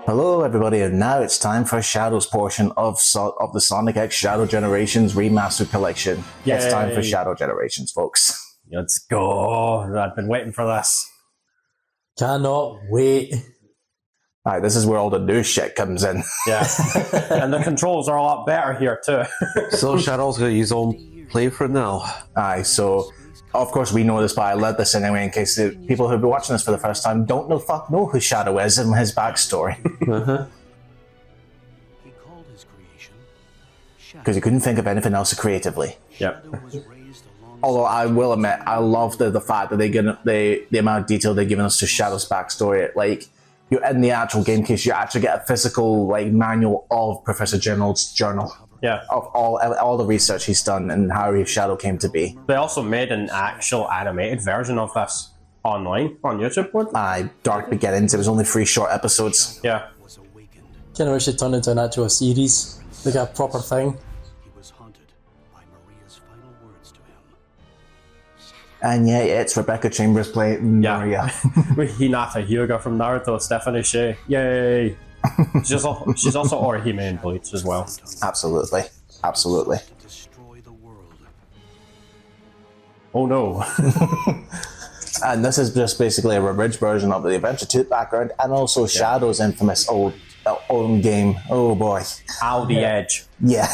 Hello everybody, and now it's time for Shadow's portion of the Sonic X Shadow Generations Remastered Collection. Yay. It's time for Shadow Generations, folks. Let's go. I've been waiting for this. Cannot wait. Alright, this is where all the new shit comes in. Yeah. And the controls are a lot better here too. So Shadow's got his own playthrough now. Aye, so of course we know this, but I let this anyway in case the people who've been watching this for the first time don't know who Shadow is and his backstory. He called his creation Because he couldn't think of anything else creatively. Yep. Although I will admit, I love the fact that the amount of detail they're giving us to Shadow's backstory. Like, you're in the actual game case, you actually get a physical manual of Professor General's journal. Yeah. Of all the research he's done and how Shadow came to be. They also made an actual animated version of this online on YouTube. Dark Beginnings. It was only 3 short episodes. Yeah. Kind of wish it turned into an actual series, like a proper thing. He was haunted by Maria's final words to him. And yeah, it's Rebecca Chambers playing Maria. Hinata Hyuga from Naruto, Stephanie Shea. Yay! She's also Orihime in Bleach as well. Absolutely. Absolutely. Destroy the world. Oh no. And this is just basically a abridged version of the Adventure 2 background and also Shadow's infamous own game. Oh boy. Ow, the edge. Yeah.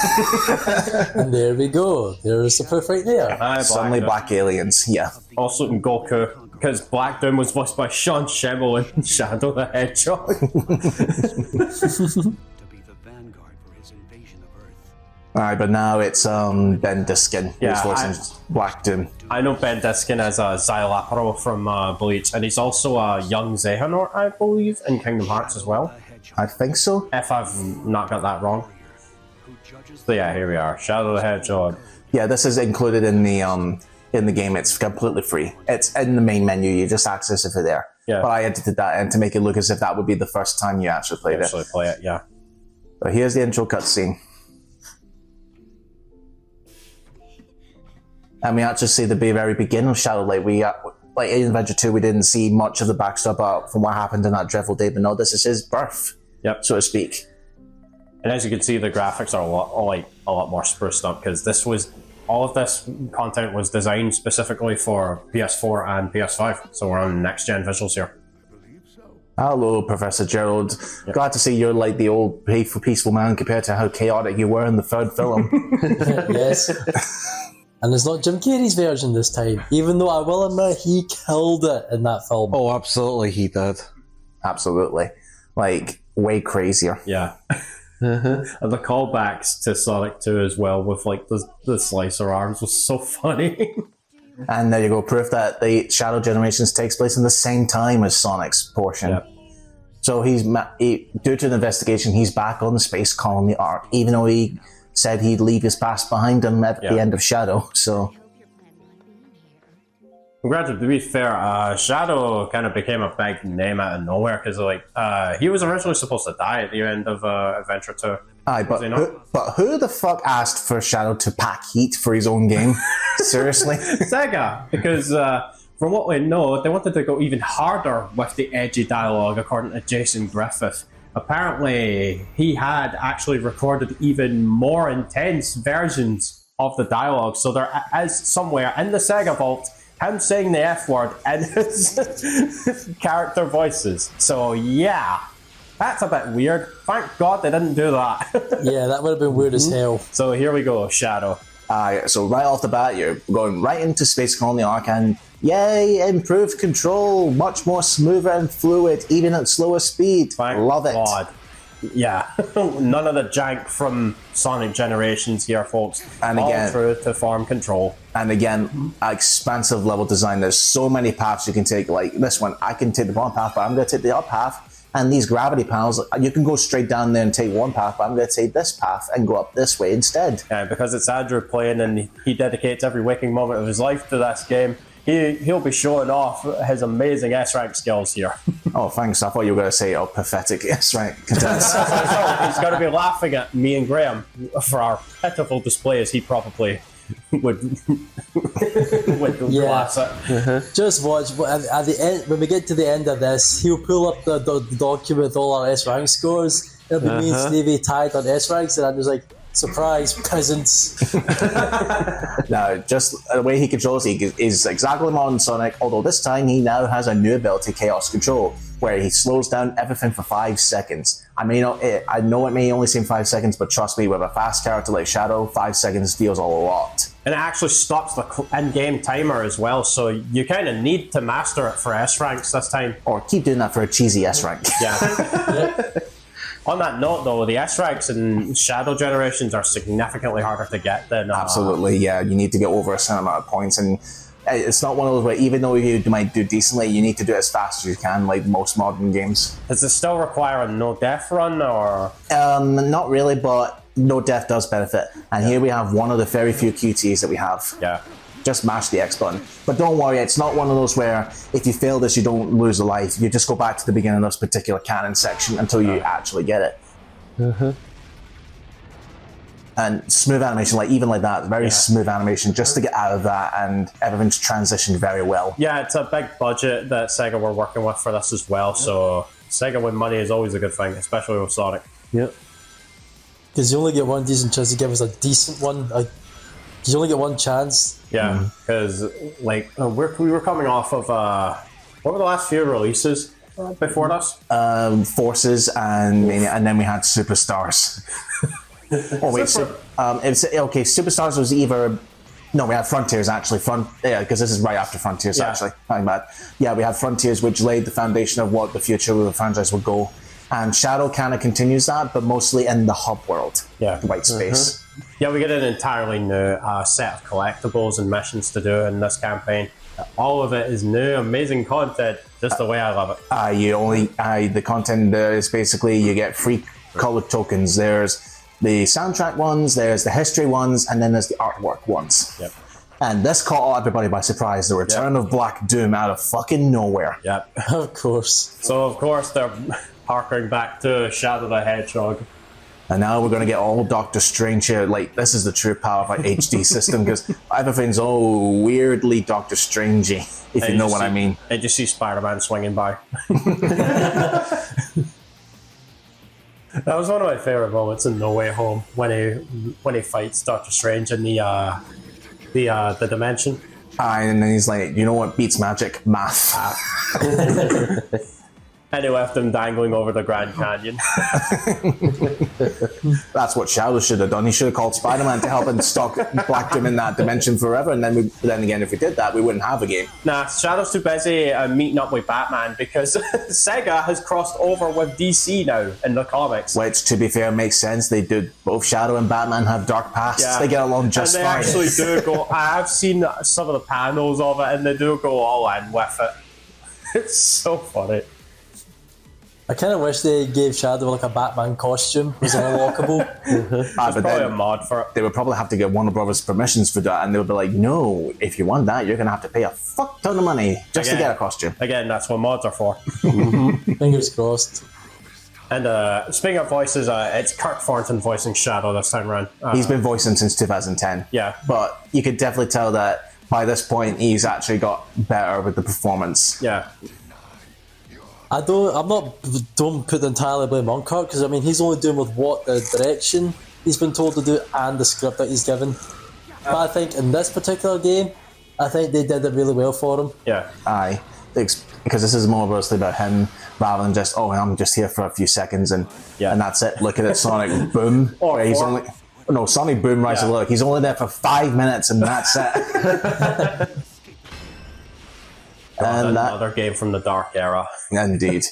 And there we go. There's the proof right there. Suddenly Black Aliens. Yeah. Also in Goku, because Black Doom was voiced by Sean Schemmel in Shadow the Hedgehog. To be the vanguard for his invasion of Earth. Alright, but now it's Ben Diskin who's voicing Black Doom. I know Ben Diskin as Xylapro from Bleach, and he's also a young Xehanort, I believe, in Kingdom Hearts as well. I think so. If I've not got that wrong. So yeah, here we are. Shadow the Hedgehog. Yeah, this is included in the game. It's completely free. It's in the main menu. You just access it for there. Yeah. But I edited that in to make it look as if that would be the first time you actually played it. Play it, yeah. So here's the intro cutscene. And we actually see the very beginning of Shadow. Like in Adventure 2, we didn't see much of the backstory about from what happened in that dreadful day, but no, this is his birth, so to speak. And as you can see, the graphics are a lot more spruced up because all of this content was designed specifically for PS4 and PS5. So we're on next gen visuals here. Hello, Professor Gerald. Yep. Glad to see you're like the old peaceful man compared to how chaotic you were in the third film. Yes. And it's not Jim Carrey's version this time, even though I will admit he killed it in that film. Oh, absolutely, he did. Absolutely. Like, way crazier. Yeah. And the callbacks to Sonic 2 as well with like the slicer arms was so funny. And there you go, proof that the Shadow Generations takes place in the same time as Sonic's portion. Yep. So due to an investigation, he's back on the Space Colony ARK, even though he said he'd leave his past behind him at the end of Shadow, so... Granted, to be fair, Shadow kind of became a big name out of nowhere, because he was originally supposed to die at the end of Adventure 2. Aye, but who the fuck asked for Shadow to pack heat for his own game? Seriously? Sega, because from what we know, they wanted to go even harder with the edgy dialogue, according to Jason Griffith. Apparently, he had actually recorded even more intense versions of the dialogue, so there is somewhere in the Sega vault him saying the F word in his character voices. So yeah, that's a bit weird. Thank God they didn't do that. Yeah, that would have been weird as hell. So here we go, Shadow. So right off the bat, you're going right into Space Colony ARK and yay, improved control, much more smoother and fluid, even at slower speed. Love it. God. Yeah, none of the jank from Sonic Generations here, folks. And all again, true to form control. And again, expansive level design. There's so many paths you can take. Like this one, I can take the bottom path, but I'm going to take the up path. And these gravity panels, you can go straight down there and take one path, but I'm going to take this path and go up this way instead. Yeah, because it's Andrew playing and he dedicates every waking moment of his life to this game. He'll be showing off his amazing S-rank skills here. Oh, thanks. I thought you were going to say, pathetic S-rank contest. He's going to be laughing at me and Graham for our pitiful display as he probably would glass it. Just watch. At the end, when we get to the end of this, he'll pull up the document with all our S rank scores. It'll be me and Stevie tied on S ranks, and I'm just like, surprise, peasants. No, just the way he controls it is exactly on Sonic, although this time he now has a new ability, Chaos Control, where he slows down everything for 5 seconds. I know it may only seem 5 seconds, but trust me, with a fast character like Shadow, 5 seconds feels a lot. And it actually stops the in-game timer as well, so you kind of need to master it for S ranks this time. Or keep doing that for a cheesy S rank. Yeah. On that note, though, the S ranks and Shadow generations are significantly harder to get than. Absolutely, yeah. You need to get over a certain amount of points, and it's not one of those where even though you might do decently, you need to do it as fast as you can, like most modern games. Does it still require a no death run, or? Not really, but no death does benefit. And here we have one of the very few QTs that we have. Yeah. Just mash the X button. But don't worry, it's not one of those where if you fail this, you don't lose a life. You just go back to the beginning of this particular canon section until you actually get it. And smooth animation, even like that, very smooth animation just to get out of that, and everything's transitioned very well. Yeah, it's a big budget that Sega were working with for this as well, so Sega with money is always a good thing, especially with Sonic. Yep. Because you only get one decent chance to give us a decent one. You only get one chance. Yeah, because we were coming off of what were the last few releases before this? Forces and then we had Superstars. Oh wait, Superstars was either. No, we had Frontiers actually. Because this is right after Frontiers actually. My bad. Yeah, we had Frontiers, which laid the foundation of what the future of the franchise would go. And Shadow kind of continues that, but mostly in the hub world, the white space. Yeah, we get an entirely new set of collectibles and missions to do in this campaign. All of it is new, amazing content, just the way I love it. The content there is basically you get free colored tokens. There's the soundtrack ones, there's the history ones, and then there's the artwork ones. Yep. And this caught everybody by surprise. The return of Black Doom out of fucking nowhere. Yep. Of course. So, of course, they're harking back to Shadow the Hedgehog. And now we're going to get all Doctor Strange here. This is the true power of our HD system, because everything's all weirdly Doctor Strangey, if you know what I mean. And you see Spider-Man swinging by. That was one of my favourite moments in No Way Home, when he fights Doctor Strange in the dimension. And then he's like, you know what beats magic? Math. And he left him dangling over the Grand Canyon. That's what Shadow should have done. He should have called Spider-Man to help him stop Black Doom in that dimension forever. And then again, if we did that, we wouldn't have a game. Nah, Shadow's too busy meeting up with Batman, because Sega has crossed over with DC now in the comics. Which, to be fair, makes sense. They do. Both Shadow and Batman have dark pasts. Yeah. They get along just fine. And they actually do go. I've seen some of the panels of it, and they do go all in with it. It's so funny. I kind of wish they gave Shadow a Batman costume. It was unlockable. There's probably a mod for it. They would probably have to get Warner Brothers permissions for that, and they would be like, no, if you want that, you're going to have to pay a fuck ton of money just to get a costume. Again, that's what mods are for. Fingers crossed. And speaking of voices, it's Kirk Thornton voicing Shadow this time around. He's been voicing since 2010. Yeah. But you could definitely tell that by this point, he's actually got better with the performance. Yeah. Don't put the entire blame on Kirk, because he's only doing with what the direction he's been told to do and the script that he's given. But I think in this particular game, I think they did it really well for him. Yeah. Aye. Because this is more mostly about him rather than just, I'm just here for a few seconds and that's it. Look at it, Sonic Boom. Sonic Boom Rise of Look. He's only there for 5 minutes and that's it. And another game from the dark era. Indeed.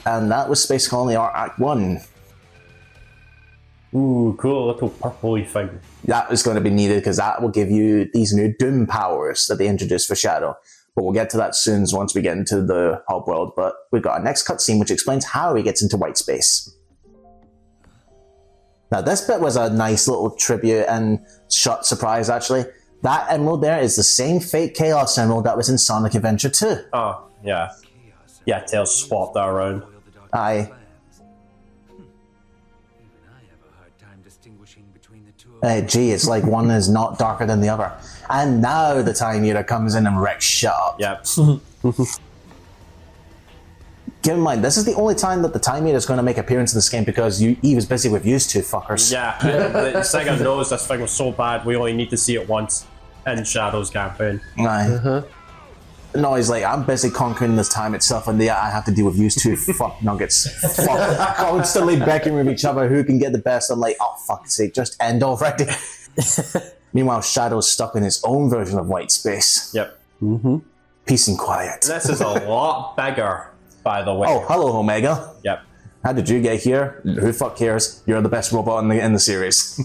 And that was Space Colony ARK Act 1. Ooh, cool little purpley thing. That was going to be needed because that will give you these new Doom powers that they introduced for Shadow. But we'll get to that soon once we get into the hub world. But we've got our next cutscene which explains how he gets into white space. Now this bit was a nice little tribute and shot surprise actually. That emerald there is the same fake Chaos Emerald that was in Sonic Adventure 2. Oh, yeah. Yeah, Tails swapped that around. Aye. Even I have a hard time distinguishing between the two Gee, it's like one is not darker than the other. And now the Time Eater comes in and wrecks shit up. Yep. Keep in mind, this is the only time that the Time Eater is going to make appearance in this game because he was busy with used two fuckers. Yeah, the Sega knows this thing was so bad, we only need to see it once in Shadow's campaign. Aye. No, he's like, I'm busy conquering this time itself, and I have to deal with used two fuck nuggets. Fuck, constantly bickering with each other who can get the best. I'm like, oh, fuck's sake, just end already. Meanwhile, Shadow's stuck in his own version of white space. Yep. Peace and quiet. This is a lot bigger, by the way. Oh, hello, Omega. Yep. How did you get here? Who fuck cares? You're the best robot in the series.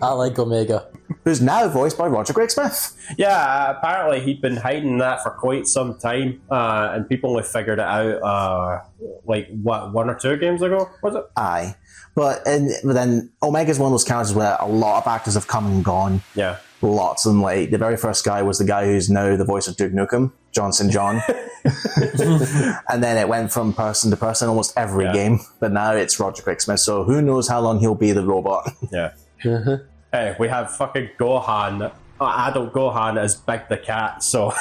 I like Omega. Who's now voiced by Roger Craig Smith. Yeah, apparently he'd been hiding that for quite some time, and people only figured it out, like, what, 1 or 2 games ago, was it? Aye. But then Omega's one of those characters where a lot of actors have come and gone. Yeah. Lots of them. Like, the very first guy was the guy who's now the voice of Duke Nukem, Johnson John. And then it went from person to person almost every game. But now it's Roger Craig Smith, so who knows how long he'll be the robot. Yeah. Hey, we have fucking Gohan, adult Gohan as Big the Cat, so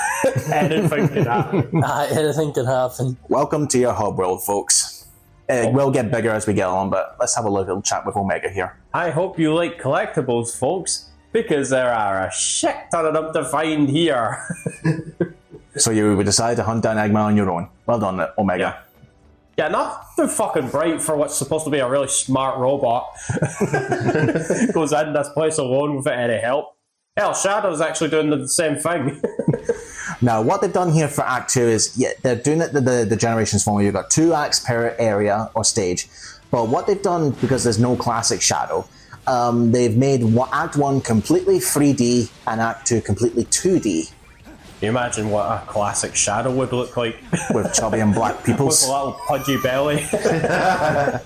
anything can happen. Anything can happen. Welcome to your hub world, folks. It will get bigger as we get on, but let's have a little chat with Omega here. I hope you like collectibles, folks, because there are a shit ton of them to find here. So you decided to hunt down Eggman on your own. Well done, Omega. Yeah, not too fucking bright for what's supposed to be a really smart robot. Goes in this place alone without any help. Hell, Shadow's actually doing the same thing. Now, what they've done here for Act 2 is, they're doing it the Generations formula. You've got 2 acts per area or stage. But what they've done, because there's no classic Shadow, they've made Act 1 completely 3D and Act 2 completely 2D. Can you imagine what a classic Shadow would look like? With chubby and black peoples. With a little pudgy belly.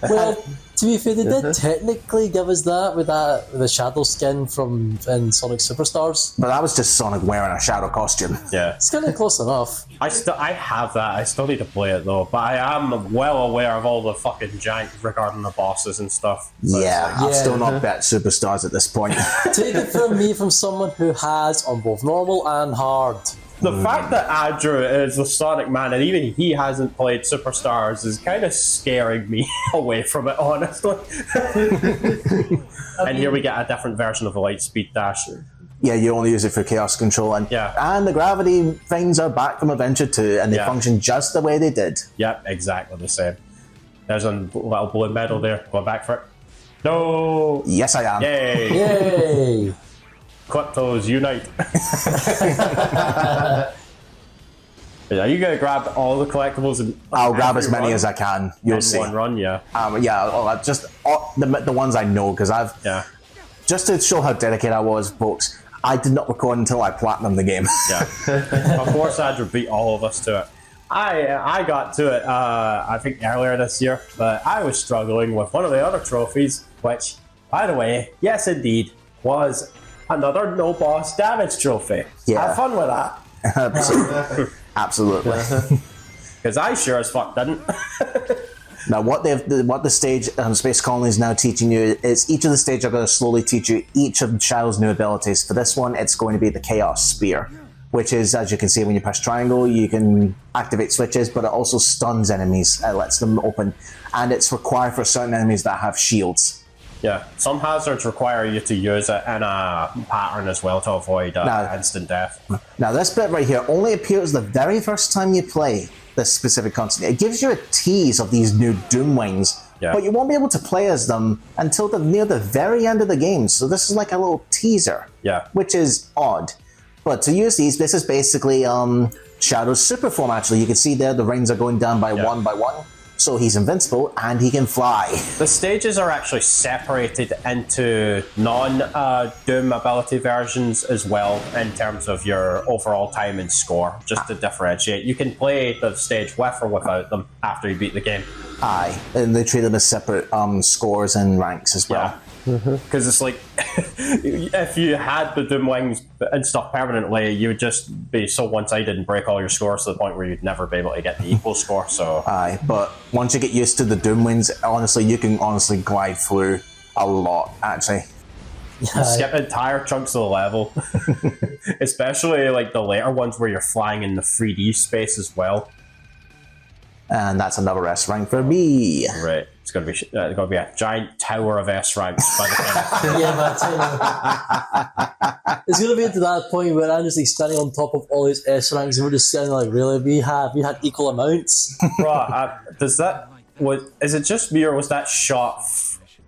Well, to be fair, they did technically give us that with the Shadow skin from in Sonic Superstars. But that was just Sonic wearing a Shadow costume. Yeah. It's kind of close enough. I have that. I still need to play it though. But I am well aware of all the fucking jank regarding the bosses and stuff. So I've still not bet Superstars at this point. Take it from me, from someone who has on both normal and hard. The fact that Andrew is the Sonic man and even he hasn't played Superstars is kind of scaring me away from it, honestly. And here we get a different version of the Lightspeed Dash. Yeah, you only use it for chaos control, and the gravity things are back from Adventure 2, and they function just the way they did. Yep, exactly the same. There's a little blue medal there. Going back for it. No! Yes, I am. Yay! Yay! Kleptos, unite. Are you going to grab all the collectibles? And I'll grab as many as I can. You'll see. One run, yeah. Just the ones I know, because just to show how dedicated I was, folks, I did not record until I platinumed the game. Yeah. Of course, Andrew beat all of us to it. I got to it, I think earlier this year, but I was struggling with one of the other trophies, which, by the way, yes indeed, was another no boss damage trophy. Yeah. Have fun with that. Absolutely. Because I sure as fuck didn't. Now, what the stage Space Colony is now teaching you is each of the stages are going to slowly teach you each of Shadow's new abilities. For this one, it's going to be the Chaos Spear, which is, as you can see, when you press triangle, you can activate switches, but it also stuns enemies. It lets them open, and it's required for certain enemies that have shields. Yeah, some hazards require you to use it in a pattern as well to avoid instant death. Now, this bit right here only appears the very first time you play this specific content. It gives you a tease of these new Doom Wings, but you won't be able to play as them until near the very end of the game. So this is like a little teaser, which is odd. But to use these, this is basically Shadow's super form, actually. You can see there the rings are going down by one by one. So he's invincible and he can fly. The stages are actually separated into non-Doom ability versions as well in terms of your overall time and score, just to differentiate. You can play the stage with or without them after you beat the game. Aye, and they treat them as separate scores and ranks as well. Because it's like, if you had the Doom Wings and stuff permanently, you would just be so one-sided and break all your scores to the point where you'd never be able to get the equal score. So aye, but once you get used to the Doom Wings, honestly, you can glide through a lot, actually. skip entire chunks of the level. Especially like the later ones where you're flying in the 3D space as well. And that's another S rank for me. Right. It's going to be a giant tower of S ranks by the time. Yeah, man, it's going to be to that point where I'm just like standing on top of all these S ranks and we're just saying like, really, we had equal amounts. Bro, is it just me, or was that shot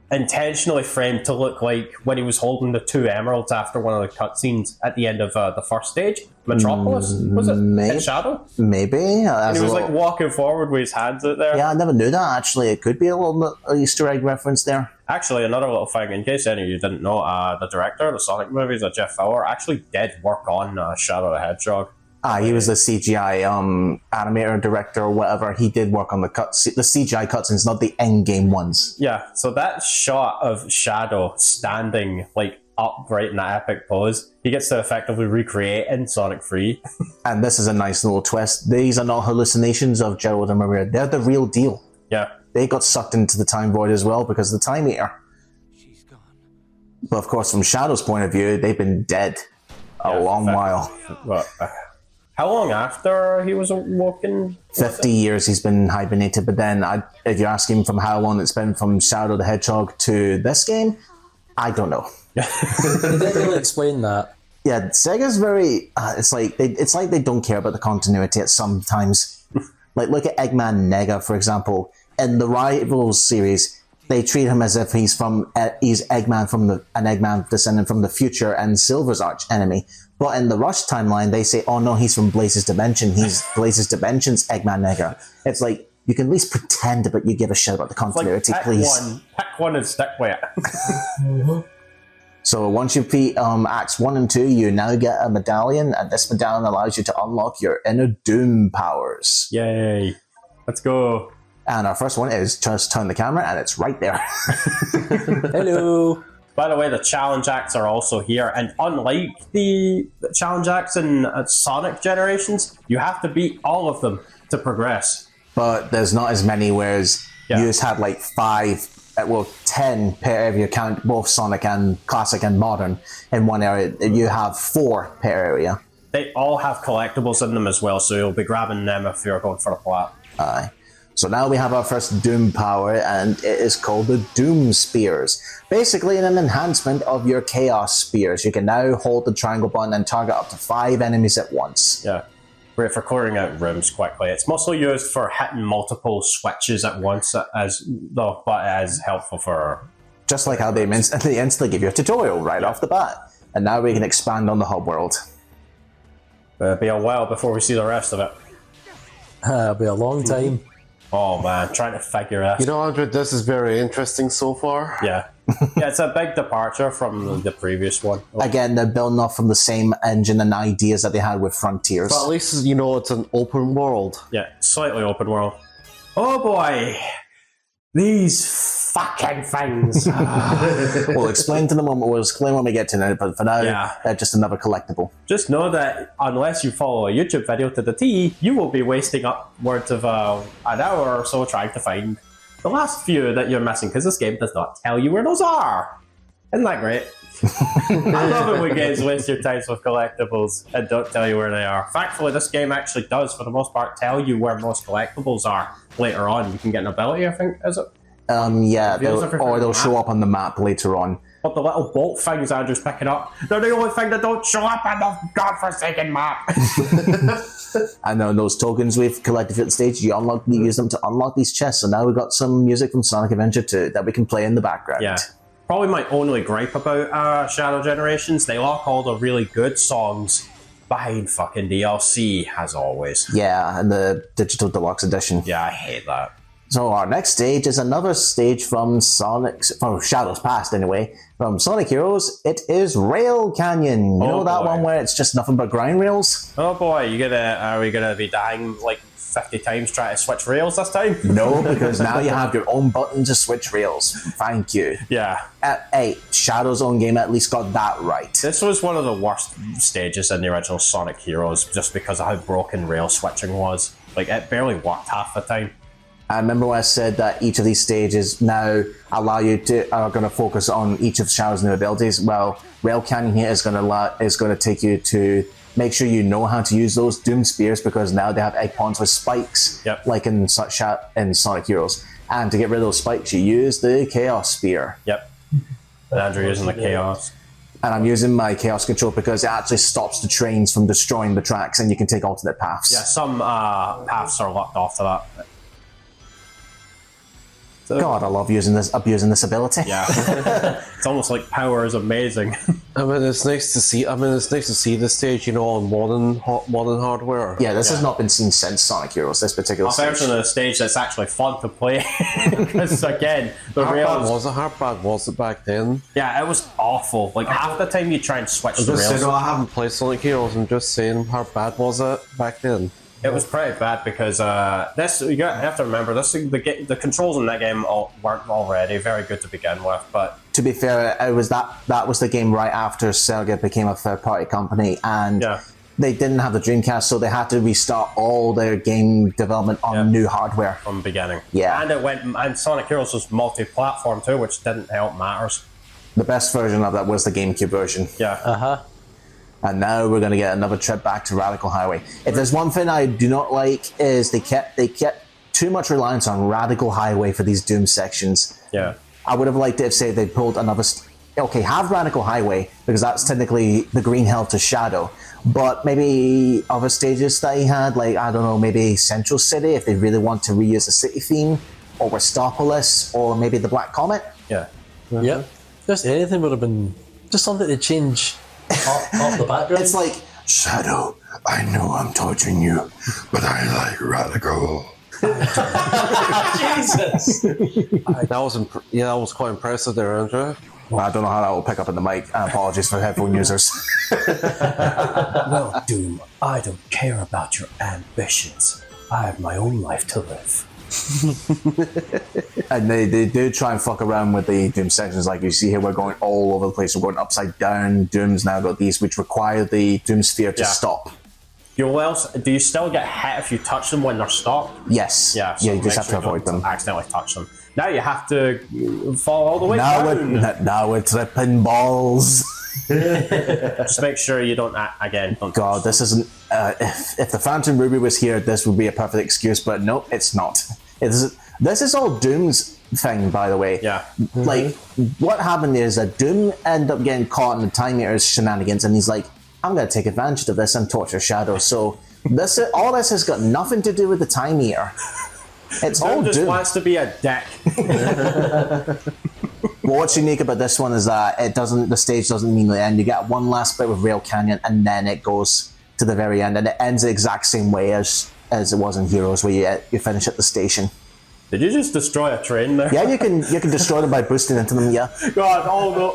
intentionally framed to look like when he was holding the 2 emeralds after one of the cutscenes at the end of the first stage? Metropolis? Was it? In Shadow? Maybe. And he was like walking forward with his hands out there. Yeah, I never knew that actually. It could be a little Easter egg reference there. Actually, another little thing, in case any of you didn't know, the director of the Sonic movies, Jeff Fowler, actually did work on Shadow the Hedgehog. He was the CGI animator, director, or whatever. He did work on the CGI cutscenes, not the end-game ones. Yeah, so that shot of Shadow standing like upright in that epic pose, he gets to effectively recreate in Sonic 3. And this is a nice little twist. These are not hallucinations of Gerald and Maria. They're the real deal. Yeah. They got sucked into the time void as well because of the Time Eater. She's gone. But of course, from Shadow's point of view, they've been dead a long while. Well, how long after he was awoken? 50 years he's been hibernated, but then if you ask him from how long it's been from Shadow the Hedgehog to this game, I don't know. They didn't really explain that. Yeah, Sega's very... it's like they don't care about the continuity at sometimes. Like, look at Eggman Nega, for example. In the Rivals series, they treat him as if he's Eggman an Eggman descendant from the future and Silver's arch enemy. But in the Rush timeline, they say, oh no, he's from Blaze's Dimension. He's Blaze's Dimension's Eggman Nega. It's like, you can at least pretend, but you give a shit about the continuity, like, please. Pick one and stick with it. So once you beat Acts 1 and 2, you now get a medallion, and this medallion allows you to unlock your inner Doom powers. Yay. Let's go. And our first one is just turn the camera, and it's right there. Hello. By the way, the challenge acts are also here, and unlike the challenge acts in Sonic generations, you have to beat all of them to progress. But there's not as many, whereas you just had like 10 per area, count both Sonic and Classic and Modern in one area. You have 4 per area. They all have collectibles in them as well, so you'll be grabbing them if you're going for the plat. Aye. So now we have our first Doom power, and it is called the Doom Spears. Basically an enhancement of your Chaos Spears. You can now hold the triangle button and target up to 5 enemies at once. Yeah. Great for clearing out rooms quickly. It's mostly used for hitting multiple switches at once, but as helpful for... Just like how they instantly give you a tutorial right off the bat. And now we can expand on the hub world. It'll be a while before we see the rest of it. It'll be a long time. Oh man, trying to figure out. You know, Andrew, this is very interesting so far. Yeah. Yeah, it's a big departure from the previous one. Again, they're building off from the same engine and ideas that they had with Frontiers. But at least, you know, it's an open world. Yeah, slightly open world. Oh boy! These fucking things! We'll explain when we get to it, but for now, they're just another collectible. Just know that unless you follow a YouTube video to the T, you will be wasting upwards of an hour or so trying to find the last few that you're missing, because this game does not tell you where those are. Isn't that great? I love it when games waste your time with collectibles and don't tell you where they are. Thankfully, this game actually does, for the most part, tell you where most collectibles are later on. You can get an ability, I think, is it? Yeah, they'll show up on the map later on. But the little bolt things Andrew's picking up, they're the only thing that don't show up on the godforsaken map. And then those tokens we've collected at the stage, you use them to unlock these chests. So now we've got some music from Sonic Adventure 2 that we can play in the background. Yeah. Probably my only gripe about Shadow Generations, they lock all the really good songs behind fucking DLC, as always. Yeah, and the Digital Deluxe Edition. Yeah, I hate that. So our next stage is another stage from Shadow's Past anyway. From Sonic Heroes, it is Rail Canyon. You know that one where it's just nothing but grind rails? Oh boy, are we gonna be dying like 50 times trying to switch rails this time? No, because now you have your own button to switch rails. Thank you. Yeah. Hey, Shadow's own game at least got that right. This was one of the worst stages in the original Sonic Heroes just because of how broken rail switching was. Like, it barely worked half the time. I remember when I said that each of these stages now are going to focus on each of Shadow's new abilities. Well, Rail Canyon here is going to take you to make sure you know how to use those Doom Spears, because now they have egg pawns with spikes, like in Sonic Heroes. And to get rid of those spikes, you use the Chaos Spear. Yep. And Andrew using the Chaos. And I'm using my Chaos Control because it actually stops the trains from destroying the tracks, and you can take alternate paths. Yeah, some paths are locked off to that. So, God, I love abusing this ability. Yeah, it's almost like power is amazing. I mean, it's nice to see. This stage, on modern hardware. Yeah, this has not been seen since Sonic Heroes. This particular stage. Version of the stage that's actually fun to play, because again, How bad was it back then? Yeah, it was awful. Like half the time you try and switch the Just rails. saying, I haven't played Sonic Heroes. I'm just saying, how bad was it back then? It was pretty bad because you have to remember the controls in that game weren't already very good to begin with. But to be fair, it was that was the game right after Sega became a third-party company, and they didn't have the Dreamcast, so they had to restart all their game development on new hardware from the beginning. Yeah, and Sonic Heroes was multi-platform too, which didn't help matters. The best version of that was the GameCube version. Yeah. And now we're going to get another trip back to Radical Highway. If there's one thing I do not like, is they kept too much reliance on Radical Highway for these Doom sections. Yeah. I would have liked it if, say, they pulled another... have Radical Highway, because that's technically the Green Hell to Shadow. But maybe other stages that he had, like, I don't know, maybe Central City, if they really want to reuse the city theme, or Westopolis, or maybe the Black Comet. Yeah. Mm-hmm. Yep. Just anything would have been... Just something to change... off the background. It's like, Shadow, I know I'm torturing you, but I like Radical. Jesus! That was quite impressive there, Andrew. Well, I don't know how that will pick up in the mic. Apologies for headphone users. Well, Doom, I don't care about your ambitions. I have my own life to live. And they do try and fuck around with the Doom sections. Like you see here, we're going all over the place. We're going upside down. Doom's now got these which require the Doom Sphere to stop. Do you still get hit if you touch them when they're stopped? Yes. Yeah, so you just have to avoid them. Accidentally touch them. Now you have to fall all the way down. Now we're tripping balls. Just make sure you don't don't. God, this isn't. If the Phantom Ruby was here, this would be a perfect excuse. But no, it's not. This is all Doom's thing, by the way. Yeah. Like what happened is that Doom ended up getting caught in the Time Eater's shenanigans, and he's like, I'm going to take advantage of this and torture Shadow. So all this has got nothing to do with the Time Eater. It's all Doom just Doom. wants to be a dick. Well, what's unique about this one is that the stage doesn't mean the end. You get one last bit with Rail Canyon, and then it goes to the very end, and it ends the exact same way as it was in Heroes, where you finish at the station. Did you just destroy a train there? Yeah, you can destroy them by boosting into them. Yeah. God,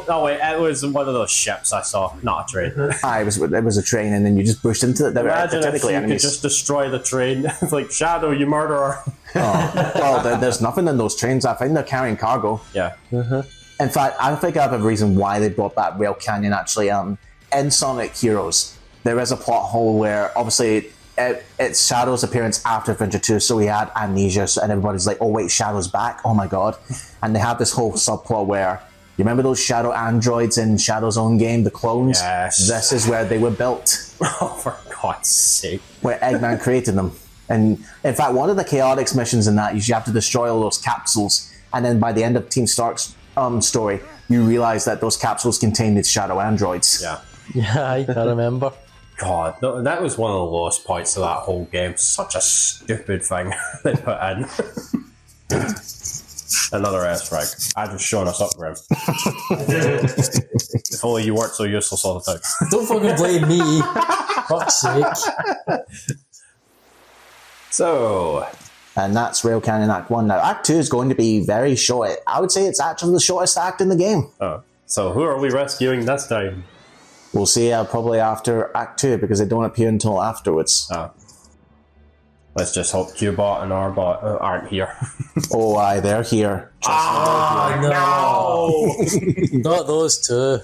no, wait, it was one of those ships I saw, not a train. It was a train, and then you just pushed into it. Imagine if you could just destroy the train. It's like, Shadow, you murderer. Oh, well, there's nothing in those trains. I think they're carrying cargo. Yeah. In fact, I think I have a reason why they brought back Rail Canyon, actually. In Sonic Heroes, there is a plot hole where, obviously, it's Shadow's appearance after Adventure 2, so he had amnesia, and everybody's like, oh wait, Shadow's back, oh my god. And they have this whole subplot where, you remember those Shadow androids in Shadow's own game, the clones? Yes. This is where they were built. Oh, for God's sake. Where Eggman created them. And in fact, one of the Chaotix missions in that is you have to destroy all those capsules, and then by the end of Team Stark's story, you realize that those capsules contain these Shadow androids. Yeah. Yeah, I remember. God, that was one of the lowest points of that whole game. Such a stupid thing they put in. Another S-Rank. I just showing us up, Grim. If only you weren't so useless all the time. Don't fucking blame me. Fuck's sake. So... And that's Rail Canyon Act 1. Now, Act 2 is going to be very short. I would say it's actually the shortest act in the game. Oh, so who are we rescuing this time? We'll see probably after Act 2, because they don't appear until afterwards. Oh. Let's just hope Q-Bot and R-Bot aren't here. Oh, aye, they're here. No! Not those two.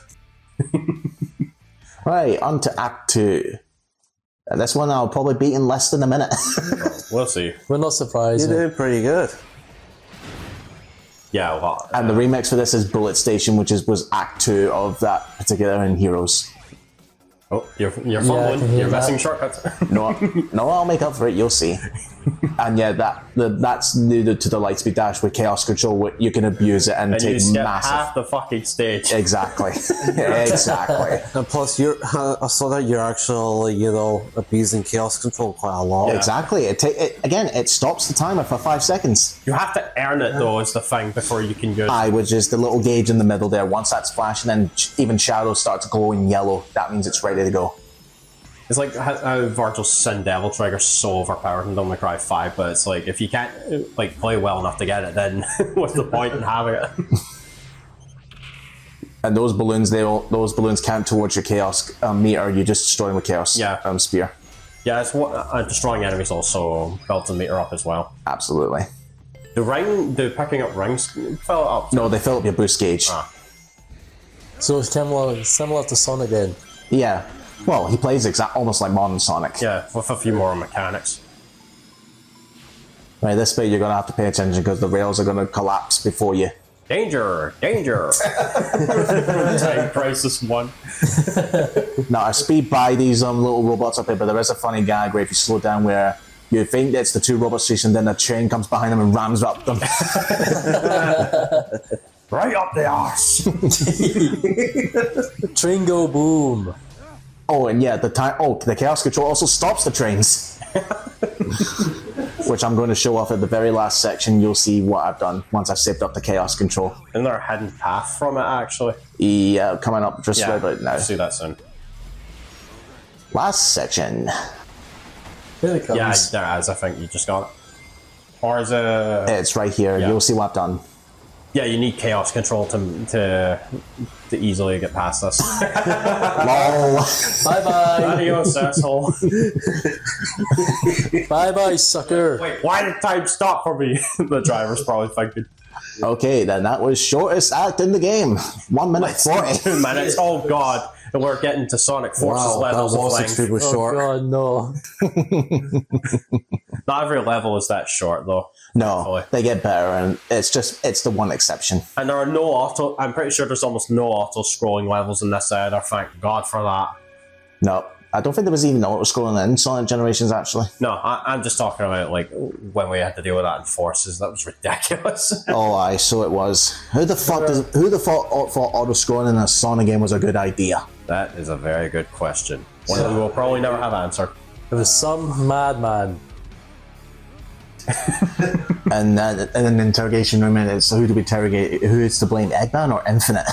Right, on to Act 2. This one I'll probably beat in less than a minute. We'll see. We're not surprised. You're doing pretty good. Yeah, well, And the remix for this is Bullet Station, which was Act 2 of that particular in Heroes. oh, you're I can fumbling. hear You're missing that. shortcuts. No, I'll make up for it. You'll see. And yeah, that's new to the Lightspeed Dash with Chaos Control. You can abuse it and And you take skip massive. half the fucking stage. Exactly. Exactly. And plus, I saw that you're actually, abusing chaos control quite a lot. Exactly. It stops the timer for 5 seconds. You have to earn it though, is the thing, before you can use it. Which is the little gauge in the middle there. Once that's flashing and even shadows start to glow in yellow, that means it's ready to go. It's like how Virgil's Sin Devil Trigger's so overpowered in Devil May Cry 5, but it's like, if you can't play well enough to get it, then what's the point in having it? And those balloons count towards your chaos meter. You just destroy them with chaos spear. Yeah, it's what destroying enemies also builds the meter up as well. Absolutely. The picking up rings fill it up. No, they fill up your boost gauge. So it's similar to Sonic then. Yeah. Well, he plays almost like modern Sonic. Yeah, with a few more mechanics. Right, this bit you're going to have to pay attention because the rails are going to collapse before you. Danger! Danger! Time Crisis 1. Now, I speed by these little robots up here, but there is a funny gag where if you slow down where you think it's the two robots chasing, then a train comes behind them and rams up them. Right up the arse! Train go boom. Oh, and yeah, the Chaos Control also stops the trains. Which I'm going to show off at the very last section. You'll see what I've done once I've saved up the Chaos Control. Isn't there a hidden path from it, actually? Yeah, coming up just right about now. I'll see that soon. Last section. Here it comes. Yeah, there is. I think you just got it. Or is it... It's right here. Yeah. You'll see what I've done. Yeah, you need Chaos Control to easily get past this. Lol. Bye-bye. Adios, asshole. Bye-bye, sucker. Wait, why did time stop for me? The driver's probably thinking. Okay, then that was shortest act in the game. 1 minute 40. 2 minutes. Oh god. And we're getting to Sonic Forces Wow, levels that of was length. extremely Oh short. god, no. Not every level is that short though. No, Thankfully. they get better, and it's the one exception. And there are no auto... I'm pretty sure there's almost no auto-scrolling levels in this either. Thank god for that. No, I don't think there was even auto scrolling in Sonic Generations, actually. No, I'm just talking about like when we had to deal with that in Forces. That was ridiculous. Oh, aye, so it was. Who the fuck thought auto scrolling in a Sonic game was a good idea? That is a very good question. One that we will probably never have answered. It was some madman. And then in an interrogation room, and it's who do we interrogate? Who is to blame, Eggman or Infinite?